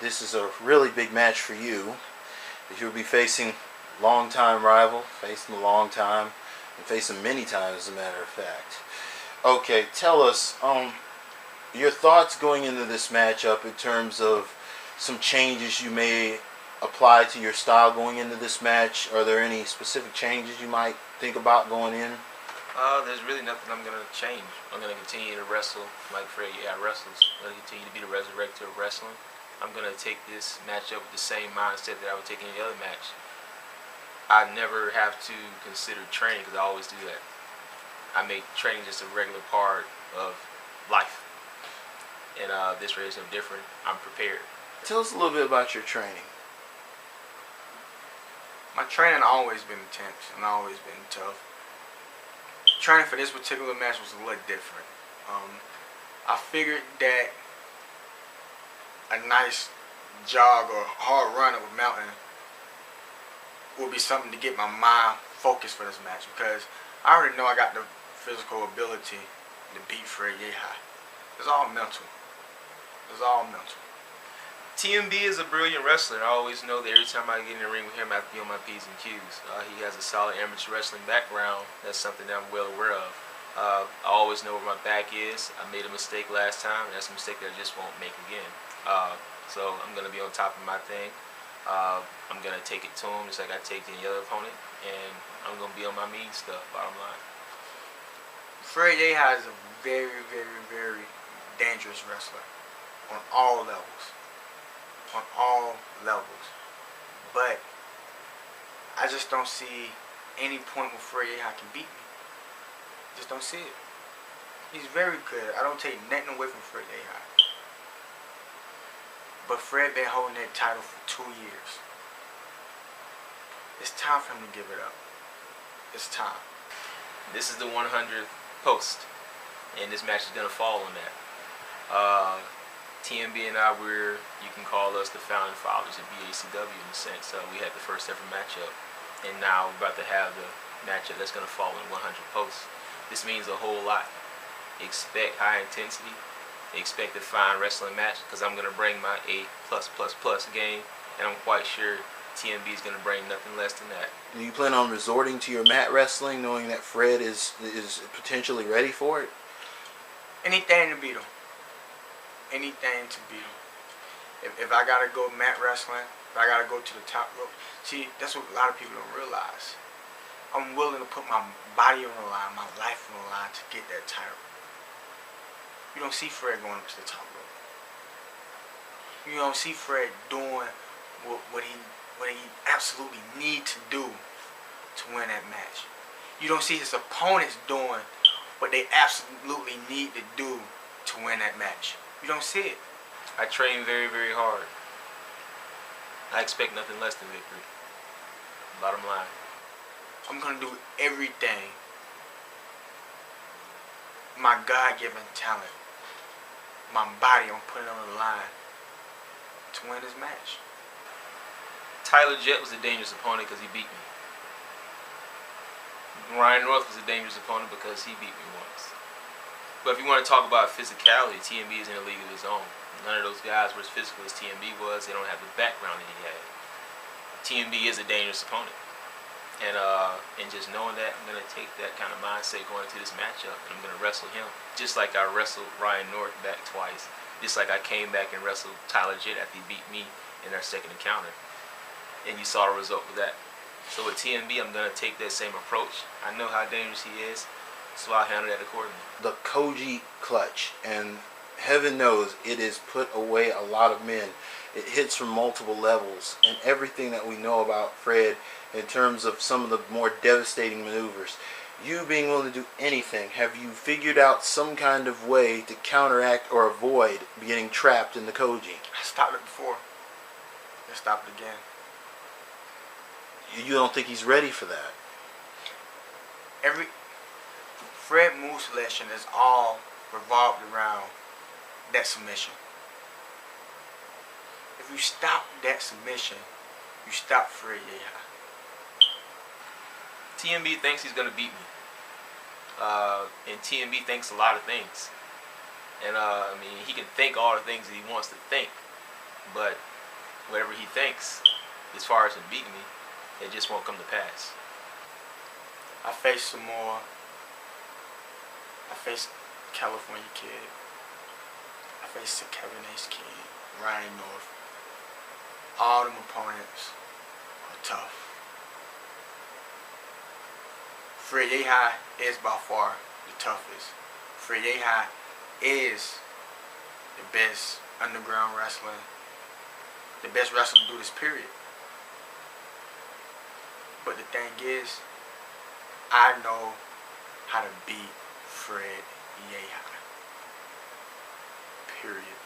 This is a really big match for you. You'll be facing long-time rival, faced him a long time, and faced him many times, as a matter of fact. Okay, tell us your thoughts going into this matchup in terms of some changes you may apply to your style going into this match. Are there any specific changes you might think about going in? There's really nothing I'm going to change. I'm going to continue to wrestle like Fred wrestles. I'm going to continue to be the resurrector of wrestling. I'm going to take this matchup with the same mindset that I would take any other match. I never have to consider training because I always do that. I make training just a regular part of life. And this race is no different. I'm prepared. Tell us a little bit about your training. My training always been intense and always been tough. Training for this particular match was a little different. I figured that a nice jog or hard run up a mountain would be something to get my mind focused for this match, because I already know I got the physical ability to beat Fred Yehi. It's all mental. It's all mental. TMB is a brilliant wrestler. I always know that every time I get in the ring with him, I have to be on my P's and Q's. He has a solid amateur wrestling background. That's something that I'm well aware of. I always know where my back is. I made a mistake last time, and that's a mistake that I just won't make again. So I'm going to be on top of my thing. I'm going to take it to him just like I take any other opponent, and I'm going to be on my mean stuff, bottom line. Fred Yehi is a very, very, very dangerous wrestler on all levels. On all levels. But I just don't see any point where Fred Yehi can beat me. Just don't see it. He's very good. I don't take nothing away from Fred Yehi. But Fred been holding that title for 2 years. It's time for him to give it up. It's time. This is the 100th post, and this match is going to fall on that. TMB and I, you can call us the founding fathers of BACW in a sense. We had the first ever matchup, and now we're about to have the matchup that's going to fall in 100 posts. This means a whole lot. Expect high intensity. Expect a fine wrestling match, because I'm going to bring my A+++ game, and I'm quite sure TMB is going to bring nothing less than that. Do you plan on resorting to your mat wrestling, knowing that Fred is potentially ready for it? Anything to beat him. Anything to beat him. If I gotta go mat wrestling, if I gotta go to the top rope, see, that's what a lot of people don't realize. I'm willing to put my body on the line, my life on the line to get that title. You don't see Fred going up to the top rope. You don't see Fred doing what he absolutely need to do to win that match. You don't see his opponents doing what they absolutely need to do to win that match. You don't see it. I train very, very hard. I expect nothing less than victory. Bottom line. I'm going to do everything, my God-given talent, my body, I'm putting on the line to win this match. Tyler Jett was a dangerous opponent because he beat me. Ryan North was a dangerous opponent because he beat me once. But if you want to talk about physicality, TMB is in a league of his own. None of those guys were as physical as TMB was. They don't have the background that he had. TMB is a dangerous opponent. And just knowing that, I'm going to take that kind of mindset going into this matchup, and I'm going to wrestle him. Just like I wrestled Ryan North back twice. Just like I came back and wrestled Tyler Jett after he beat me in our second encounter. And you saw the result with that. So with TMB, I'm going to take that same approach. I know how dangerous he is, so I'll handle that accordingly. The Koji clutch, and heaven knows it has put away a lot of men. It hits from multiple levels, and everything that we know about Fred in terms of some of the more devastating maneuvers. You being willing to do anything, have you figured out some kind of way to counteract or avoid getting trapped in the Koji? I stopped it before. I stopped it again. You don't think he's ready for that? Fred move selection is all revolved around that submission. If you stop that submission, you stop Fred Yehi. TMB thinks he's going to beat me. And TMB thinks a lot of things. And I mean, he can think all the things that he wants to think. But whatever he thinks, as far as him beating me, it just won't come to pass. I faced some more. I faced California Kid. I faced the Kevin Ace King, Ryan North. All them opponents are tough. Fred Yehi is by far the toughest. Fred Yehi is the best underground wrestling, the best wrestler to do this, period. But the thing is, I know how to beat Fred Yehi. Period.